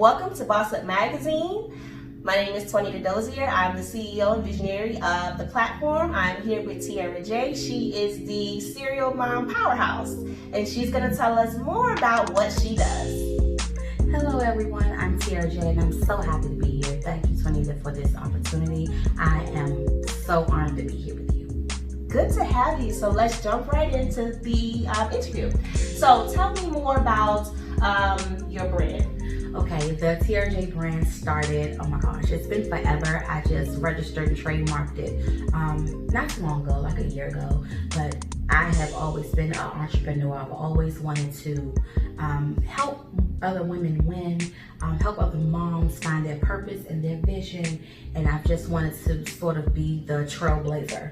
Welcome to Boss Up Magazine. My name is Tonita Dozier. I'm the CEO and visionary of the platform. I'm here with Tiara J. She is the serial mom powerhouse, and she's going to tell us more about what she does. Hello everyone, I'm Tiara J, and I'm so happy to be here. Thank you, Tonita, for this opportunity. I am so honored to be here with you. Good to have you. So let's jump right into the interview. So tell me more about your brand. Okay, the Tiara J brand started, oh my gosh, it's been forever. I just registered and trademarked it not too long ago, like a year ago. But I have always been an entrepreneur. I've always wanted to help other women win, help other moms find their purpose and their vision. And I've just wanted to sort of be the trailblazer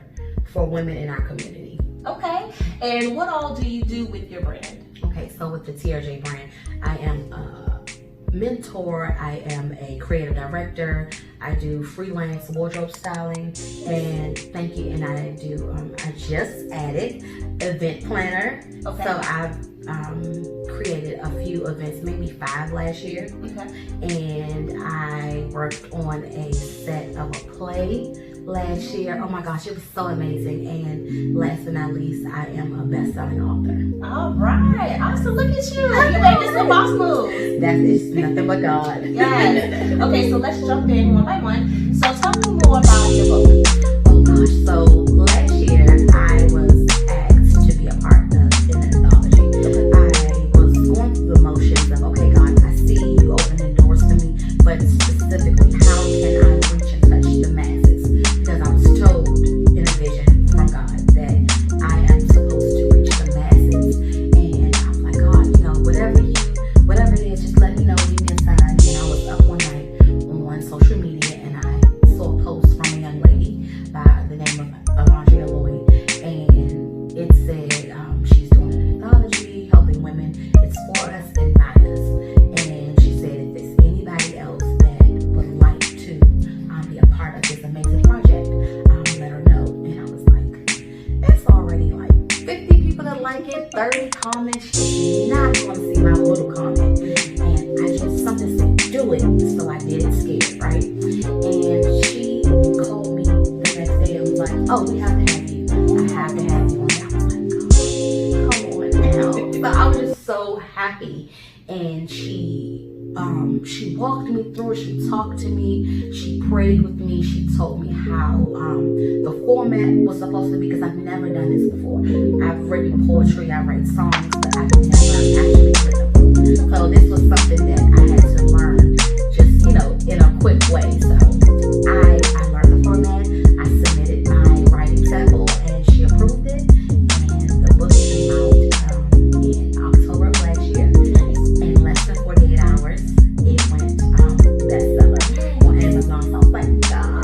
for women in our community. Okay, and what all do you do with your brand? Okay, so with the Tiara J brand, I am a mentor, I am a creative director, I do freelance wardrobe styling, and thank you, and I do, I just added event planner. Okay. So I've created a few events, maybe 5 last year. Okay. And I worked on a set of a play last year. Oh my gosh, it was so amazing. And last but not least, I am a best-selling author. All right, awesome. Look at you. You're making some boss moves. That is nothing but God. Yes. Okay, so let's jump in one by one. So tell me more about your book. Oh gosh, so last year I was asked to be a part of an anthology. I was going through the motions of, okay, God, I see you opening doors for me, but specifically, how can I reach and touch the masses? Because I was told in a vision from God that I am supposed to reach the masses. And I'm like, God, you know, whatever it is, just let me know, leave me a sign. And I was up one night on social media and I saw a post from a young lady by the name of and it said she's doing an anthology, helping women. It's for us and by us. And she said if there's anybody else that would like to be a part of this amazing project, let her know. And I was like, it's already like 50 people that like it, 30 comments. She's not going to see my little comment. And I just, something said, do it. So I did it scared, right? And she called me the next day and was like, oh, we have to have you. I have to have you. And I was like, come on now. So I was just so happy. And she walked me through it. She talked to me. She prayed with me. She told me how the format was supposed to be, because I've never done this before. I've written poetry, I write songs, but I've never actually written a book. So this was something that I had to learn just, you know, in a quick way. So I learned the format. I submitted my writing sample and she approved it. And the book came out in October of last year. In less than 48 hours, it went bestseller on Amazon. So I was like, God,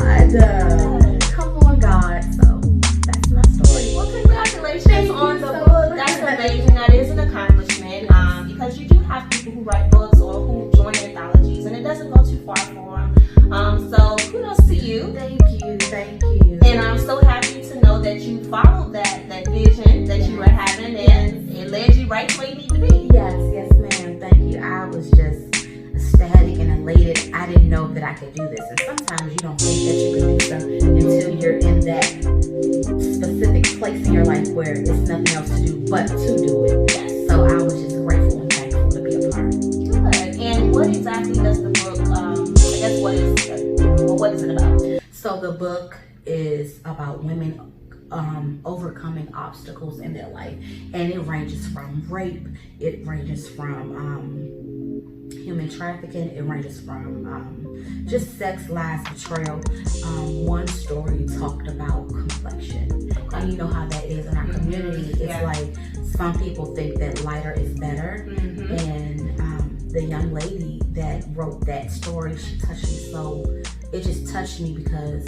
come on, God. So that's my story. Well, congratulations on the book. That's amazing. That is an accomplishment because you do have people who write books or who join anthologies, and it doesn't go too far for them. So kudos to you. Thank you. And I'm so happy to know that you followed that vision that you were having, and it led you right to where you need to be. Yes, ma'am. Thank you. I was just ecstatic and elated. I didn't know that I could do this. And sometimes you don't think that you can do something until you're in that specific place in your life where it's nothing else to do but to do it. Yes. So I was just grateful and thankful to be a part. Good. And what exactly does the book, I guess what is it about? So the book is about women overcoming obstacles in their life, and it ranges from rape, it ranges from human trafficking, it ranges from just sex, lies, betrayal. One story talked about complexion, and you know how that is in our community. It's like some people think that lighter is better, and the young lady that wrote that story, she touched me so. It just touched me because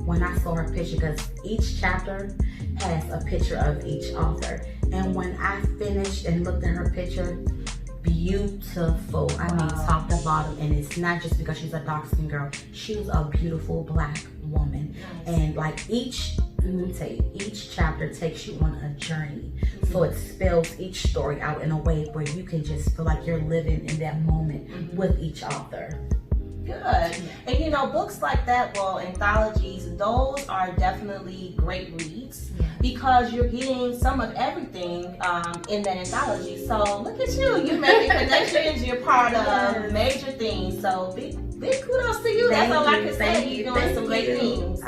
when I saw her picture, because each chapter has a picture of each author. And when I finished and looked at her picture, beautiful. I mean, top to bottom. And it's not just because she's a dark-skinned girl. She's a beautiful black woman. And like each each chapter takes you on a journey. So it spells each story out in a way where you can just feel like you're living in that moment with each author. Good. And you know, books like that, well, anthologies, those are definitely great reads because you're getting some of everything in that anthology. So look at you. You're making connections. You're part of major things. So big kudos to you. That's all I can say. You're doing some great things.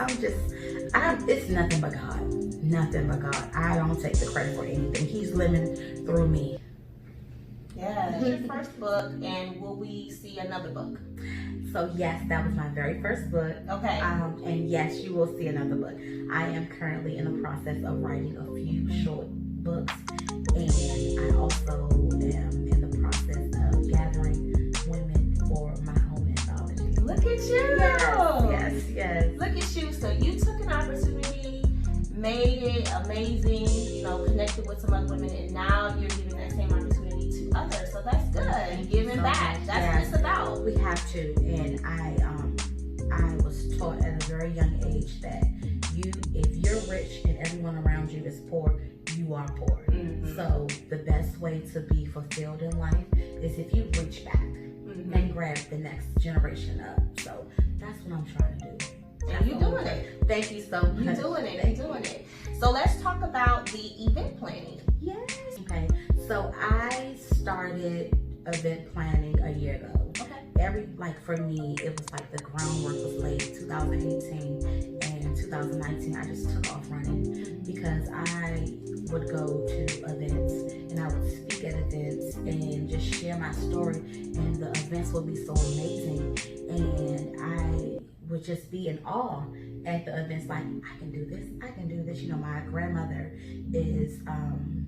It's nothing but God. Nothing but God. I don't take the credit for anything. He's living through me. Yeah, it's your first book, and will we see another book? So yes, that was my very first book. Okay. And yes, you will see another book. I am currently in the process of writing a few short books, and I also am in the process of gathering women for my own anthology. Look at you. Yes. Look at you. So you took an opportunity, made it amazing, you know, connected with some other women, and now you're giving that same opportunity to others. So that's good. Giving back. That's what it's about. We have to. And I was taught at a very young age that if you're rich and everyone around you is poor, you are poor. So the best way to be fulfilled in life is if you reach back and grab the next generation up. So that's what I'm trying to do. And you're doing it. Thank you so much. You're doing it. So let's talk about the event planning. Yes. Okay. So I started event planning a year ago. Okay. For me, it was like the groundwork was laid 2018 and 2019. I just took off running because I would go to events and I would speak at events and just share my story, and the events would be so amazing, and I would just be in awe at the events. Like, I can do this. You know, my grandmother is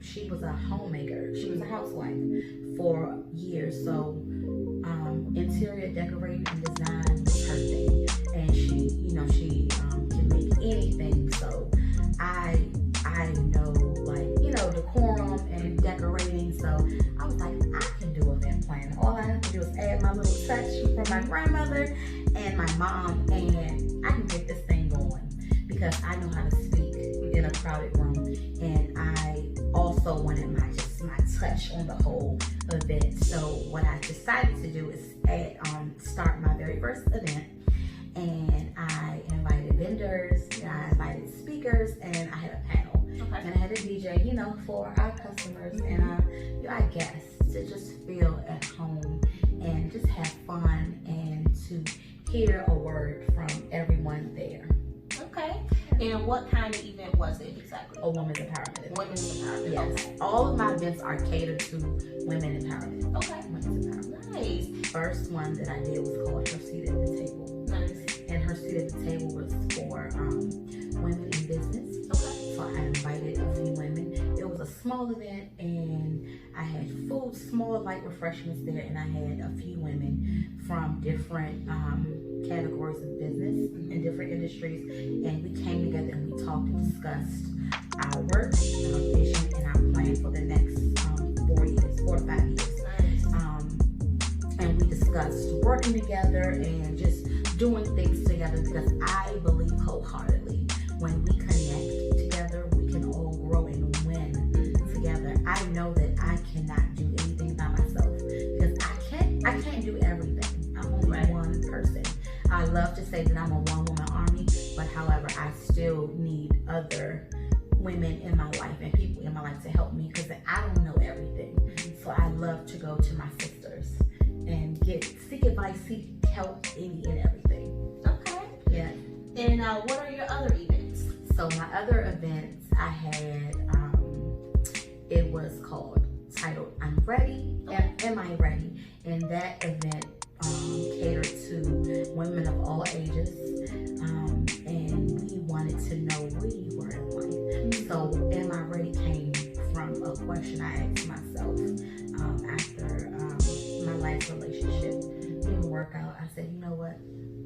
she was a homemaker. She was a housewife for years. So interior decorating and design was her thing, and she can make anything. So I know, like, you know, decorum and decorating. So I was like, I can do event planning. All I have to do is add my little touch from my grandmother and my mom, and I can get this thing going because I know how to speak in a crowded room, and I also wanted my touch on the whole event. So what I decided to do is start my very first event, and I invited vendors, I invited speakers, and I had a panel. Okay. And I had a DJ, you know, for our customers and our guests to just feel at home and just have fun and to hear a word from everyone there. Okay. And what kind of event was it exactly? A women's empowerment. Women's empowerment. Yes. Okay. All of my events are catered to women empowerment. Okay. Women's empowerment. Nice. First one that I did was called Her Seat at the Table. Nice. And Her Seat at the Table was for women in business. Okay. So I invited a few women. It was a small event, and I had food, small light refreshments there, and I had a few women from different categories of business and different industries, and we came together and we talked and discussed our work, our vision, and our plan for the next 4 to 5 years. And we discussed working together and just doing things together, because I believe wholeheartedly when we connect together, we can all grow and win together. I know that I cannot do anything by myself because I can't do everything. I'm only one person. I love to say that I'm a one-woman army, but however, I still need other women in my life and people in my life to help me, because I don't know everything. So I love to go to my sisters and seek advice, seek help in everything. Okay. Yeah. And what are your other events? So my other events, I had, it was titled I'm Ready, Am I Ready? And that event catered to women of all ages, and we wanted to know where you were in life. So Am I Ready came from a question I asked myself after my last relationship didn't work out. I said, you know what?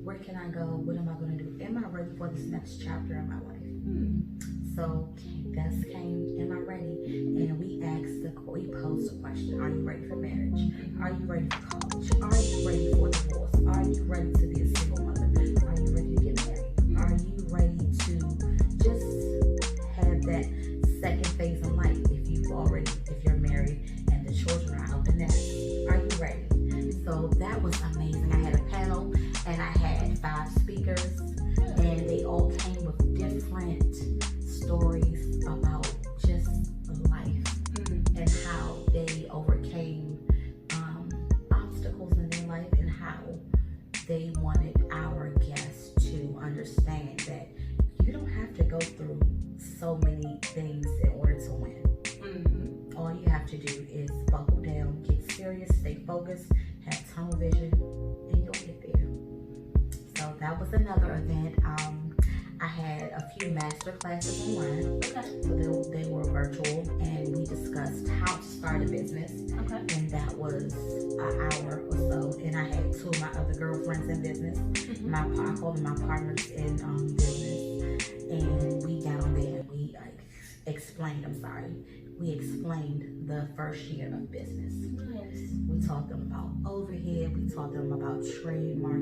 Where can I go? What am I going to do? Am I ready for this next chapter in my life? So that came, am I ready? And we posed the question, are you ready for marriage? Are you ready for college? Are you ready for divorce? Are you ready to be a single mother? Are you ready to get married? Are you ready to just So that was amazing. I had a panel and I had 5 speakers, and they all came with different stories about just life and how they overcame obstacles in their life, and how they wanted our guests to understand that you don't have to go through so many things in order to win. All you have to do is buckle down, get serious, stay focused, have tunnel vision, and you'll get there. So that was another event. I had a few master classes online. So they were virtual, and we discussed how to start a business. And that was an hour or so. And I had 2 of my other girlfriends in business. I call them my partners in business. And we got on there and we explained the first year of business. We taught them about overhead. We taught them about trademark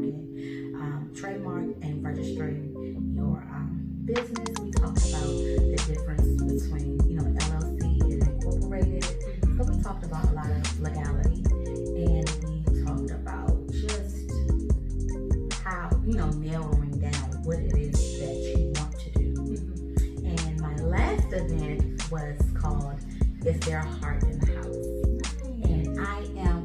and registering your business. We talked about the difference between, LLC and incorporated. So we talked about a lot of legality, and we talked about just how, narrowing down what it is that you want to do. And my last event was called "Is There a Heart in the House?" And I am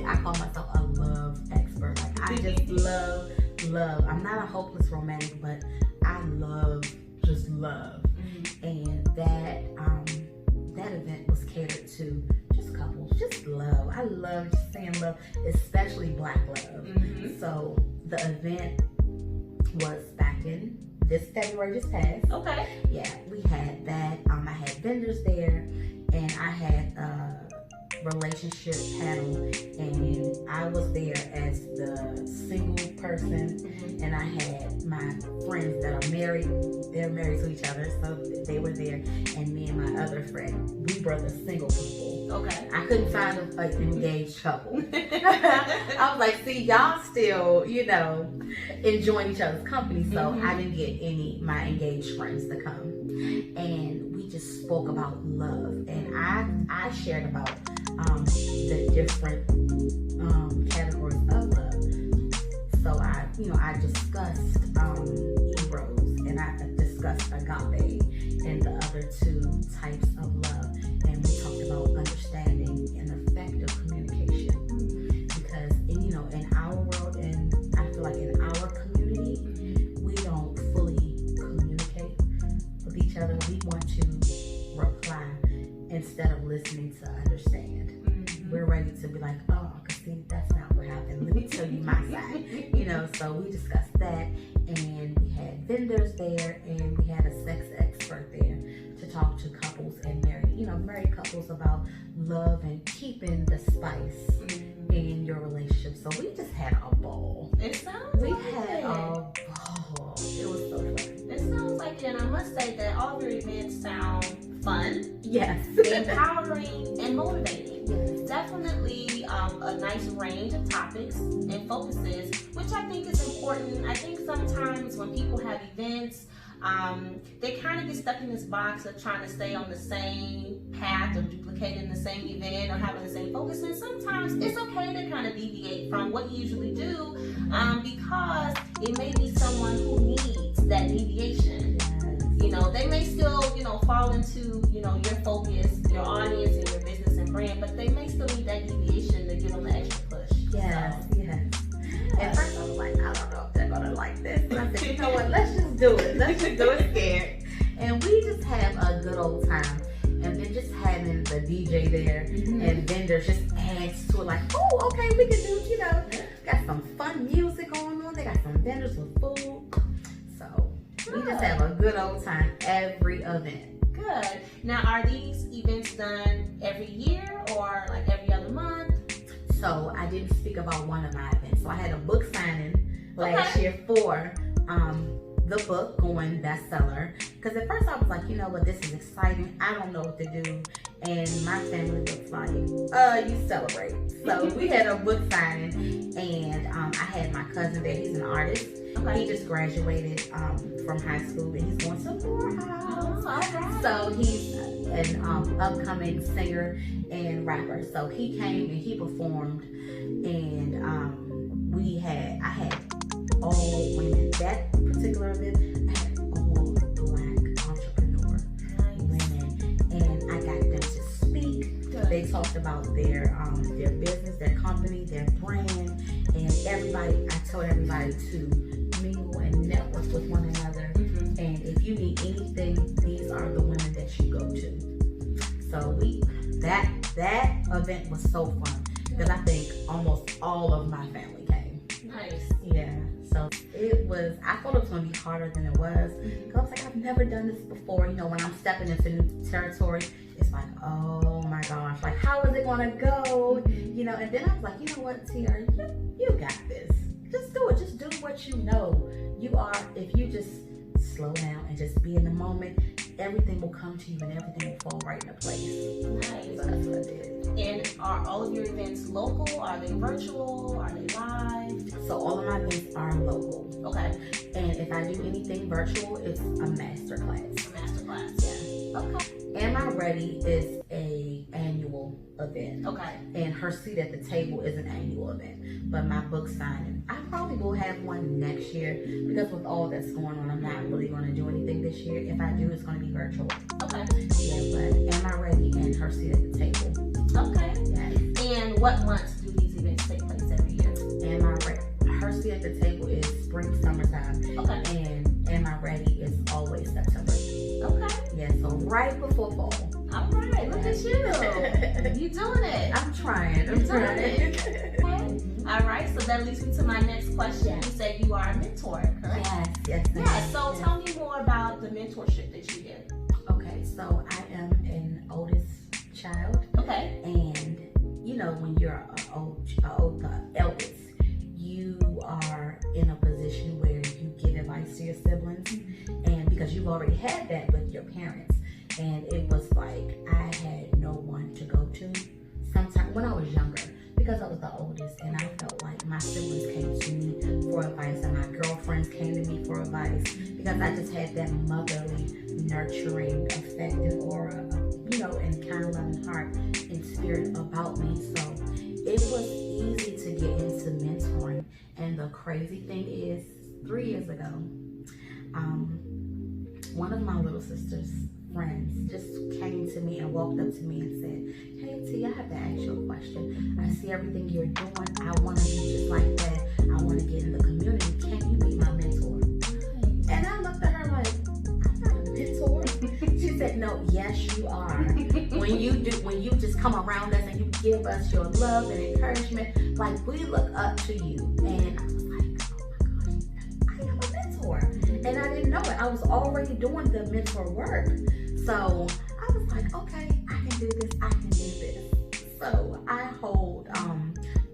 I call myself a love expert. Like, I just love. I'm not a hopeless romantic, but I love just love. And that event was catered to just couples, just love. I love just saying love, especially Black love. So the event was back in this February just passed. Yeah, we had that. I had vendors there, and I had a relationship panel, and I was there as the single person, and I had my friends that are married. They're married to each other, so they were there, and me and my other friend, we were the single people. I couldn't find an engaged couple. I was like, see, y'all still, enjoying each other's company, so I didn't get my engaged friends to come. And we just spoke about love, and I shared about the different categories of love. So I discussed eros, and I discussed agape and the other 2 types of love, and we talked about understanding and effective communication. Because in our world, and I feel like in our community, we don't fully communicate with each other. We want to reply instead of listening to understand. We're ready to be like, oh, see, that's not what happened. Let me tell you my side. So we discussed that, and we had vendors there, and we had a sex expert there to talk to couples and married couples about love and keeping the spice in your relationship. So we just had a ball. It sounds We like had it. a ball. It was so fun. It sounds like it, and I must say that all your events sound fun, Yes. empowering, and motivating. Definitely a nice range of topics and focuses, which I think is important. I think sometimes when people have events, they kind of get stuck in this box of trying to stay on the same path or duplicating the same event or having the same focus. And sometimes it's okay to kind of deviate from what you usually do, because it may be someone who needs that deviation. They may still, fall into, your focus, your audience, and your business and brand, but they may still need that deviation to give them an extra push. Yes. At first I was like, I don't know if they're gonna like this. But I said, you know what, let's just do it. Let's just do it scared. And we just have a good old time. And then just having the DJ there and vendors just adds to it, like, oh, okay, we can do, got some fun music going on. They got some vendors with food. So we just have a good old time every event. Good. Now, are these events done every year or like every other month? So I didn't speak about one of my events. So I had a book signing last year for the book going bestseller. Because at first I was like, you know what, this is exciting. I don't know what to do. And my family was like, you celebrate. So we had a book signing, and I had my cousin there. He's an artist. Okay. He just graduated from high school, and he's going to Morehouse. Oh, all right. So he's an upcoming singer and rapper. So he came and he performed, and I had all women. That particular event, I had all Black entrepreneur women, and I got them to speak. Good. They talked about their business, their company, their brand, and everybody. I told everybody to mingle and network with one another. Mm-hmm. And if you need anything, these are the women that you go to. So that event was so fun because I think almost all of my family came. Nice. Yeah. So it was. I thought it was gonna be harder than it was because I was like, I've never done this before. You know, when I'm stepping into new territory, it's like, oh my gosh, like how is it gonna go? You know. And then I was like, you know what, Tiara, you got this. Just do it. Just do what you know. You are. If you just slow down and just be in the moment, everything will come to you and everything will fall right into place. Nice. So that's what I did. And are all of your events local? Are they virtual? Are they live? So all of my events are local. Okay. And if I do anything virtual, it's a master class. Masterclass. Yeah. Okay. Am I Ready is a annual event. Okay. And Her Seat at the Table is an annual event. But my book signing, I probably will have one next year because with all that's going on, I'm not really going to do anything this year. If I do, it's going to be virtual. Okay. Yeah, but Am I Ready and Her Seat at the Table. Okay. Yeah. And what months do these events take place every year? Am I Ready? Her Seat at the Table is spring, summertime. Okay. And Am I Ready is always September. Okay. Yeah, so right before fall. All right. Look at you. You doing it. I'm trying. You're doing it. Okay. All right. So that leads me to my next question. You said you are a mentor, correct? Yes. Yeah. So tell me more about the mentorship that you give. Okay, so I am an oldest child. Okay. And you know, when you're the eldest, you are in a position where you give advice to your siblings, and because you've already had that with your parents, and it was like I had no one to go to. Sometimes when I was younger, because I was the oldest, and I felt like my siblings came to me for advice, and my girlfriends came to me for advice, because I just had that motherly, nurturing, affecting aura, you know, and kind, loving heart and spirit about me. So it was easy to get into mentoring. And the crazy thing is, 3 years ago, one of my little sister's friends just came to me and walked up to me and said, hey T, I have to ask you a question. I see everything you're doing. I want to be just like that. I want to get in the community. Can you be my mentor? And I looked at her like, I'm not a mentor. She said, no, yes you are. When you just come around us and you give us your love and encouragement, like we look up to you. And I was like, oh my gosh, I am a mentor. And I didn't know it. I was already doing the mentor work. So I was like, okay, I can do this, I can do this. So I hold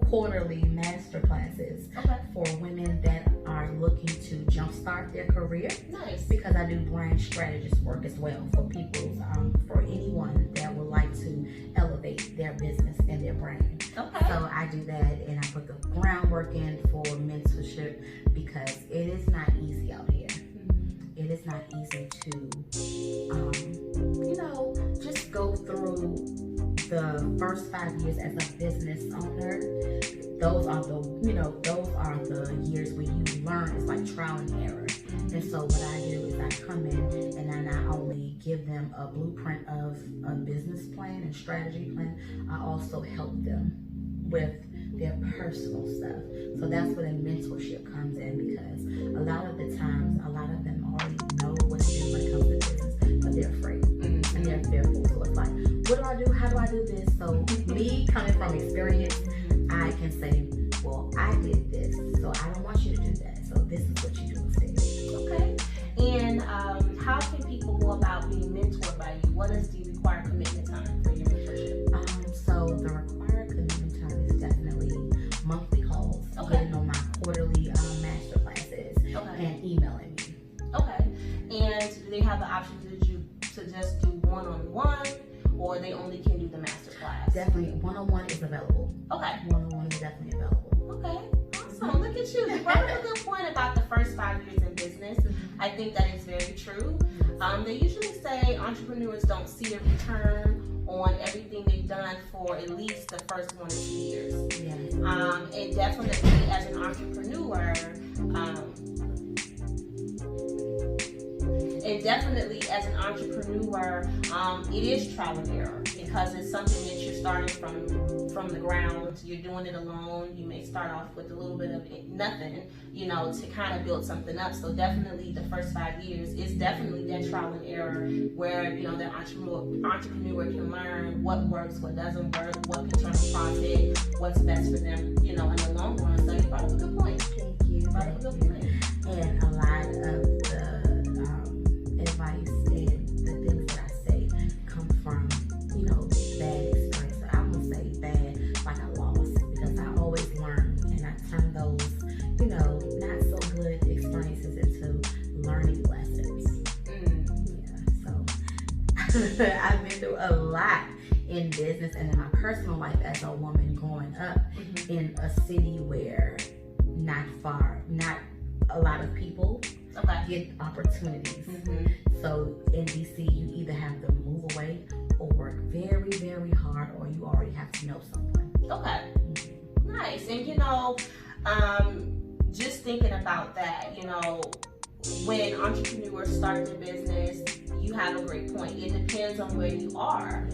quarterly master classes for women that are looking to jumpstart their career. Nice. Because I do brand strategist work as well for people, for anyone that would like to elevate their business and their brand. Okay. So I do that, and I put the groundwork in for mentorship because it is not easy out here. It is not easy to, just go through the first 5 years as a business owner. Those are the years where you learn. It's like trial and error. And so what I do is I come in and I not only give them a blueprint of a business plan and strategy plan, I also help them with their personal stuff. So that's where the mentorship comes in, because a lot of the times, a lot of them already know what to do when it comes to business, but they're afraid and they're fearful. So it's like, what do I do? How do I do this? So me coming from experience, I can say, well, I did this, so I don't want you to do that. So this is what you do instead. Okay. And how can people go about being mentored by you? What is the required commitment time for your mentorship? So the required commitment time is definitely monthly calls, getting on my quarterly master classes, and emailing me. option to just do one-on-one, or they only can do the master class? Definitely, one-on-one is available. Okay. One-on-one is definitely available. Okay. Awesome. Look at you. You brought up a good point about the first 5 years in business. I think that is very true. They usually say entrepreneurs don't see a return on everything they've done for at least the first 1 or 2 years. Yeah. And definitely as an entrepreneur, it is trial and error, because it's something that you're starting from the ground. You're doing it alone. You may start off with a little bit of nothing, to kind of build something up. So definitely the first 5 years is definitely that trial and error where, the entrepreneur can learn what works, what doesn't work, what can turn a profit, what's best for them, in the long run. So you brought up a good point. Thank you. Brought up a good point. And a lot of the advice and the things that I say come from, bad experience. I won't say bad like I lost, because I always learn, and I turn those, not so good experiences into learning lessons. Yeah, so I've been through a lot in business and in my personal life as a woman growing up in a city where not a lot of people get opportunities. So in DC, you either have to move away or work very, very hard, or you already have to know someone. Okay. Nice. And just thinking about that, when entrepreneurs start their business, you have a great point. It depends on where you are,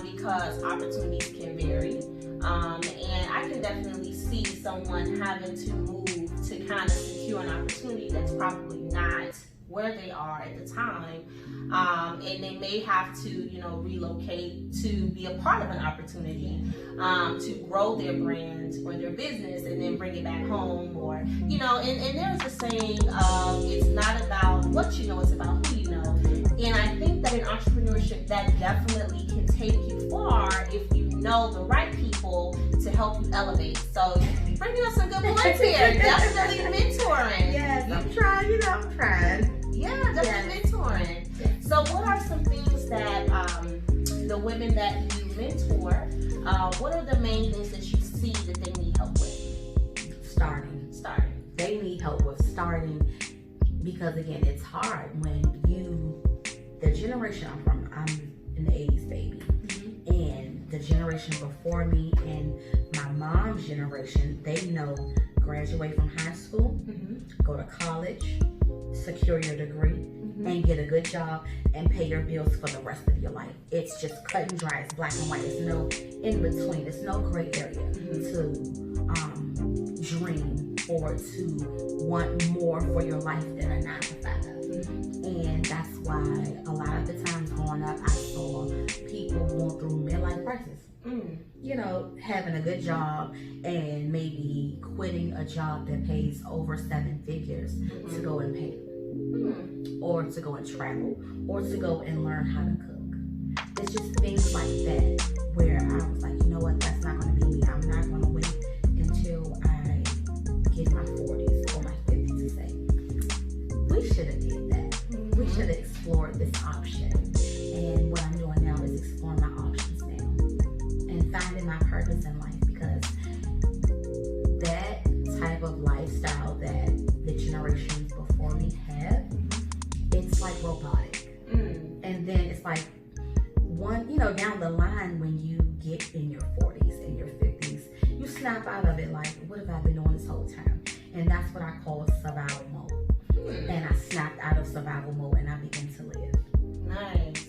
because opportunities can vary. And I can definitely see someone having to move to kind of secure an opportunity that's probably not where they are at the time. And they may have to, relocate to be a part of an opportunity, to grow their brand or their business and then bring it back home, or, and there's a saying, it's not about what you know, it's about who you know. And I think that in entrepreneurship, that definitely can take you far if you know the right people to help you elevate. So bringing up some good points here. Definitely mentoring. Yes, I'm trying. Yeah, definitely mentoring. So what are some things that the women that you mentor, what are the main things that you see that they need help with? Starting. They need help with starting, because again, it's hard when the generation I'm from, I'm an 80s baby. And the generation before me and my mom's generation, they know graduate from high school, go to college, secure your degree, and get a good job and pay your bills for the rest of your life. It's just cut and dry. It's black and white. There's no in between. There's no gray area to dream or to want more for your life than a 9 to 5. And that's why a lot of the times growing up, I saw people going through midlife crisis. Having a good job and maybe quitting a job that pays over 7 figures to go and pay, or to go and travel, or to go and learn how to cook. It's just things like that where I was like, you know what, that's not going to be me. I'm not going to wait until I get my 40s or my 50s to say, we should have did that. We should have explored this option. And what I'm doing now is exploring my options now and finding my purpose in life, because that type of lifestyle that the generations before me have, it's like robotic. And then it's like down the line when you get in your 40s and your 50s, you snap out of it like, what have I been doing this whole time? And that's what I call survival mode. And I snapped out of survival mode and I began to live. Nice.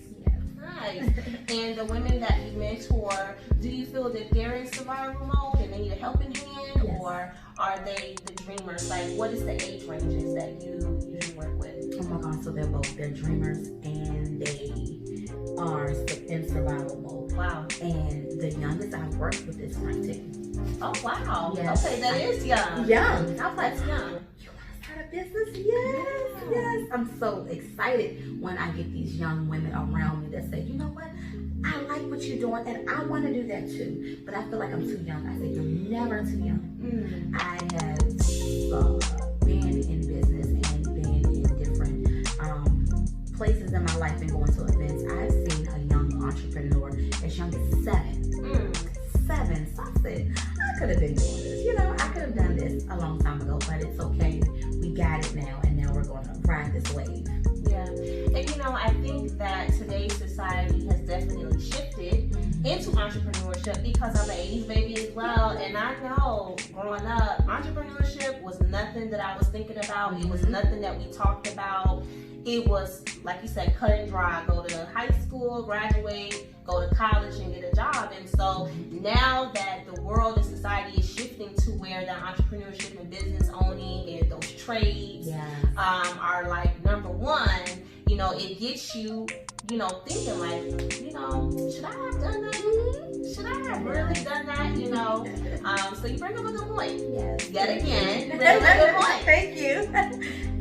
Nice. And the women that you mentor, do you feel that they're in survival mode and they need a helping hand? Yes. Or are they the dreamers? Like, what is the age ranges that you usually work with? Oh my God, so they're both. They're dreamers and they are in survival mode. Wow. And the youngest I've worked with is 19. Oh, wow. Yes. Okay, that is young. Young. That's young. You want to start a business? Yes. I'm so excited when I get these young women around me that say, you know what? I like what you're doing and I want to do that too. But I feel like I'm too young. I say, you're never too young. I have been in business and been in different places in could have done this a long time ago, but it's okay. We got it now, and now we're going to ride this wave. Yeah. And I think that today's society has definitely shifted into entrepreneurship because I'm an 80s baby as well. And I know growing up, entrepreneurship was nothing that I was thinking about. It was nothing that we talked about. It was, like you said, cut and dry. Go to high school, graduate, go to college, and get a job. And so now that the world and society is shifting to where the entrepreneurship and business owning and those trades are like number one, it gets you, thinking like, should I have done that? Should I have really done that? So you bring up a good point. Yes. Yet again, you bring up a good point. Thank you.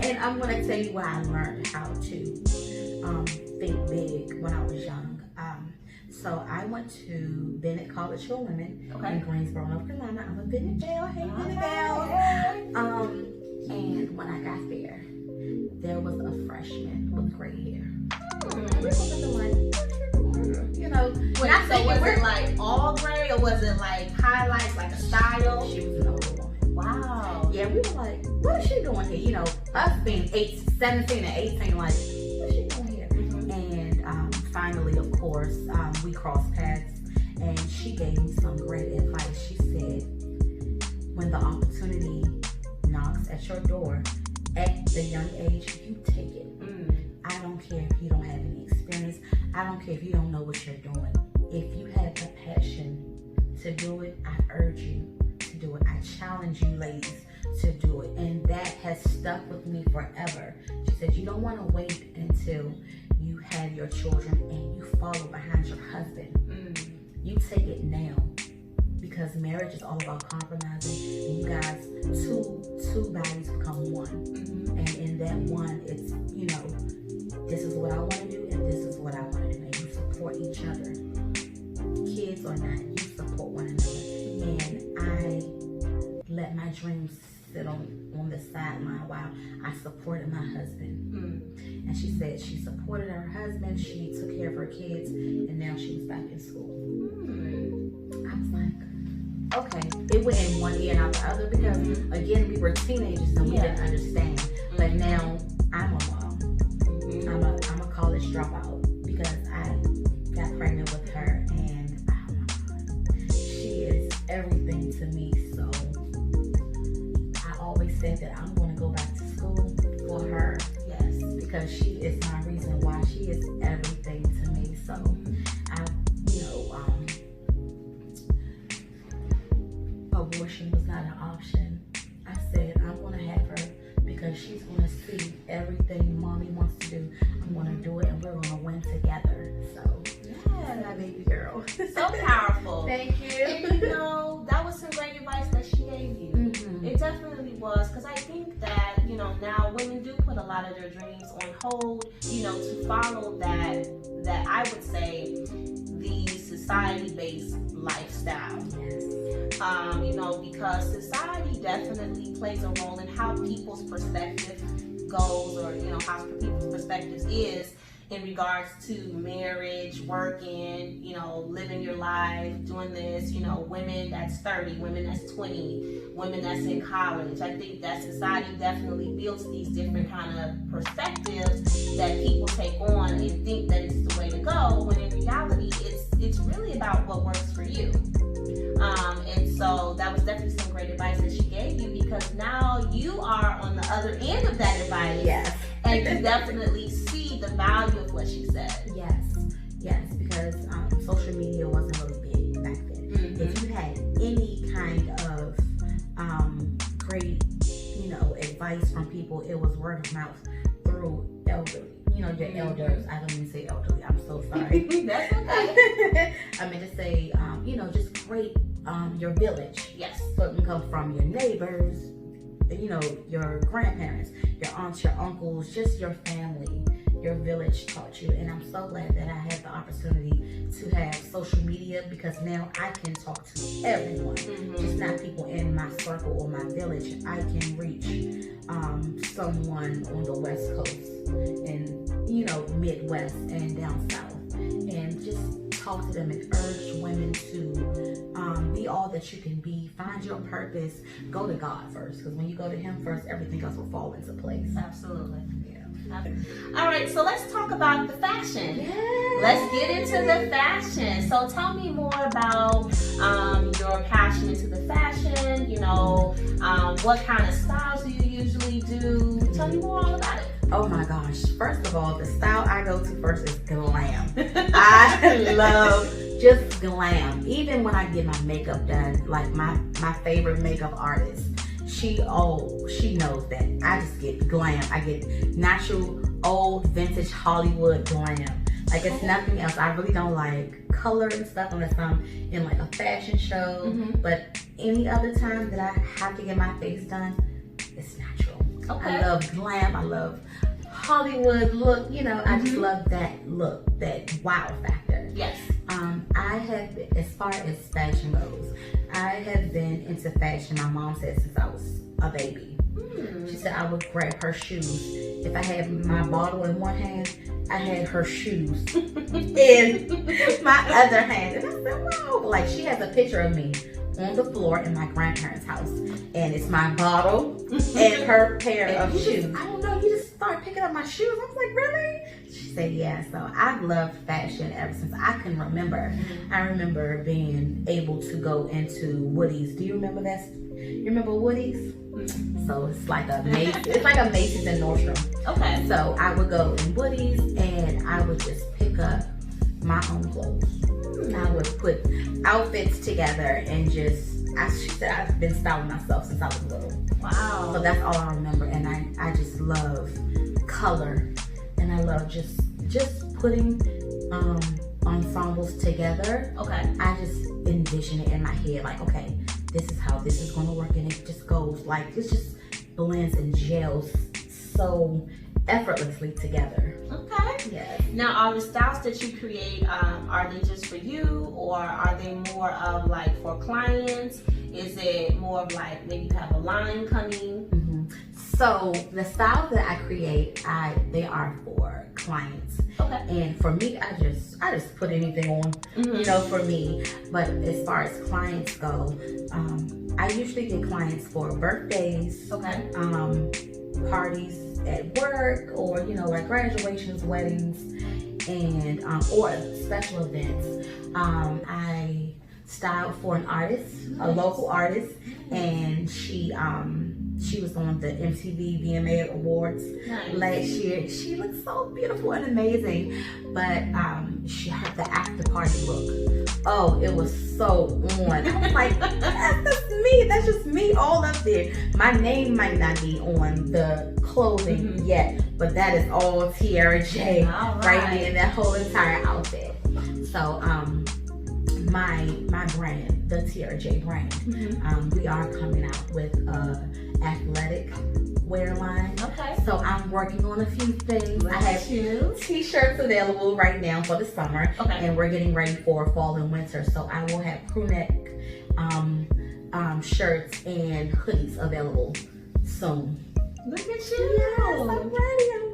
And I'm going to tell you where I learned how to think big when I was young. So I went to Bennett College for Women in Greensboro, North Carolina. I'm a Bennett gal. Hey, Bennett gal. And when I got there was a freshman with gray hair. We were looking like, so was it like all gray or was it like highlights, like a style? She was an older woman. Wow. Yeah, we were like, what is she doing here? Us being 17 and 18, like, what is she doing here? And finally, of course, we crossed paths, and she gave me some great advice. She said, when the opportunity knocks at your door at the young age, you take it. I don't care if you don't have any experience. I don't care if you don't know what you're doing. If you have the passion to do it, I urge you to do it. I challenge you, ladies, to do it. And that has stuck with me forever. She said, you don't want to wait until you have your children and you follow behind your husband. You take it now, because marriage is all about compromising. And you guys, two bodies become one. And in that one, it's, this is what I want to do and this is what I want to do. And you support each other. Kids or not, you support one another. And I let my dreams sit on the sideline while I supported my husband. And she said she supported her husband, she took care of her kids, and now she was back in school. I was like, okay. It went in one ear and out the other because, again, we were teenagers and we didn't understand. But now I'm a mom. I'm a college dropout because I got pregnant with her, and oh my God, she is everything to me. So I always said that I'm going to go back to school for her. Yes, because she is my reason why. She is everything to me. So abortion was not an option. I said I'm going to have her because she's going to see everything mommy wants to do. I'm going to do it, and we're going to win together. So yeah, my baby girl. So powerful. Thank you. And that was some great advice that she gave you. It definitely was, because I think that now women do put a lot of their dreams on hold, to follow that I would say the society-based lifestyle. Yes. Because society definitely plays a role in how people's perspective goes, or how people's perspectives is in regards to marriage, working, living your life, doing this, women that's 30, women that's 20, women that's in college. I think that society definitely builds these different kind of perspectives that people take on and think that it's the way to go, when in reality it's really about what works for you. And so that was definitely some great advice that she gave you, because now you are on the other end of that advice. Yes. And you definitely see the value of what she said. Yes, because social media wasn't really big back then. If you had any kind of great, advice from people, it was word of mouth through elderly. Your elders. I don't even say elderly. I'm so sorry. That's okay. I meant to say, just great, your village. Yes. So it can come from your neighbors, your grandparents, your aunts, your uncles, just your family. Your village taught you. And I'm so glad that I had the opportunity to have social media, because now I can talk to everyone. Just not people in my circle or my village. I can reach someone on the West Coast and Midwest and down south, and just talk to them and urge women to be all that you can be. Find your purpose. Go to God first, because when you go to Him first, everything else will fall into place. Absolutely. Yeah. All right, so let's talk about the fashion. Yes. Let's get into the fashion. So tell me more about your passion into the fashion. You know, what kind of styles do you usually do? Tell me more all about it. Oh my gosh. First of all, the style I go to first is glam. I love just glam. Even when I get my makeup done, like my favorite makeup artist, she knows that I just get glam. I get natural, old, vintage Hollywood glam. Like, it's nothing else. I really don't like color and stuff unless I'm in like a fashion show. Mm-hmm. But any other time that I have to get my face done, it's natural. Okay. I love glam. I love Hollywood look. You know, I just love that look, that wow factor. Yes. I have been, as far as fashion goes, I have been into fashion, my mom said, since I was a baby. She said I would grab her shoes. If I had my bottle in one hand, I had her shoes in my other hand. And I said, wow. Like, she has a picture of me on the floor in my grandparents' house. And it's my bottle and her pair of shoes. I don't know, you just started picking up my shoes. I was like, really? She said, yeah. So I've loved fashion ever since I can remember. I remember being able to go into Woody's. Do you remember that? You remember Woody's? So it's like a Macy's. It's like a Macy's and Nordstrom. Okay. So I would go in Woody's and I would just pick up my own clothes. I would put outfits together and she said I've been styling myself since I was little. Wow. So that's all I remember. And I just love color. And I love just putting ensembles together. Okay. I just envision it in my head, like, okay, this is how this is going to work, and it just goes like, it just blends and gels so effortlessly together. Okay. Yes. Now, are the styles that you create, are they just for you, or are they more of like for clients? Is it more of like maybe you have a line coming? So the styles that I create, they are for clients. Okay. And for me, I just put anything on, you know, for me. But as far as clients go, I usually get clients for birthdays, Okay. Parties at work, or, you know, like graduations, weddings, and or special events. I styled for an artist, a local artist, and she was on the MTV VMA Awards last year. She looked so beautiful and amazing, but she had the after party look. Oh, it was so on. I was like, that's just me. That's just me all up there. My name might not be on the clothing yet, but that is all Tiara J right there in that whole entire outfit. So my brand, the Tiara J brand, we are coming out with athletic wear line. Okay. So I'm working on a few things. I have t-shirts available right now for the summer, and we're getting ready for fall and winter. So I will have crew neck shirts and hoodies available soon. Look at you. Yes, I'm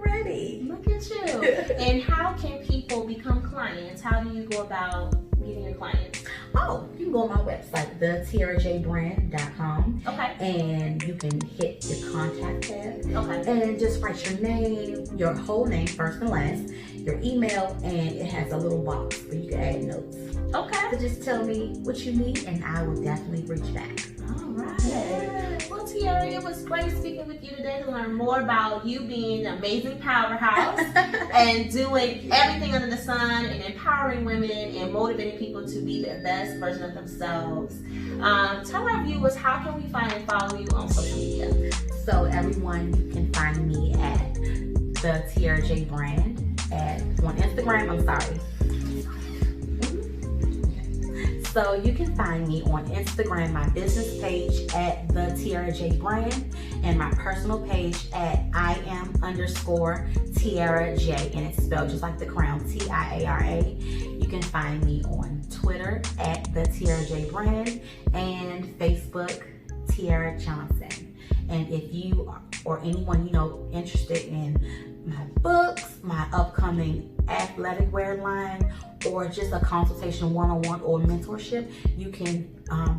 ready. Look at you. And how can people become clients? How do you go about getting your clients? Oh, you can go on my website, thetiarajbrand.com. Okay. And you can hit the contact tab. Okay. And just write your name, your whole name, first and last, your email, and it has a little box where you can add notes. Okay. So just tell me what you need, and I will definitely reach back. All right. Well, Tiara, it was great speaking with you today to learn more about you being an amazing powerhouse and doing everything under the sun and empowering women and motivating people to be the best version of themselves. Tell our viewers, how can we find and follow you on social media? So everyone, you can find me at the Tiara J Brand on Instagram. I'm sorry. So you can find me on Instagram, my business page at the Tiara J Brand, and my personal page at IM_Tiara J, and it's spelled just like the crown, Tiara. You can find me on Twitter at the Tiara J Brand, and Facebook, Tiara Johnson. And if you or anyone you know interested in my books, my upcoming athletic wear line, or just a consultation one-on-one or mentorship, you can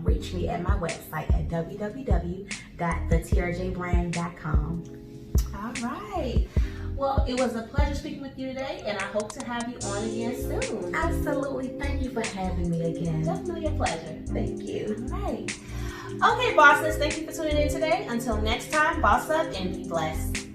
reach me at my website at www.thetiarajbrand.com. All right. Well, it was a pleasure speaking with you today, and I hope to have you on again soon. Absolutely. Thank you for having me again. Definitely a pleasure. Thank you. All right. Okay, bosses, thank you for tuning in today. Until next time, boss up and be blessed.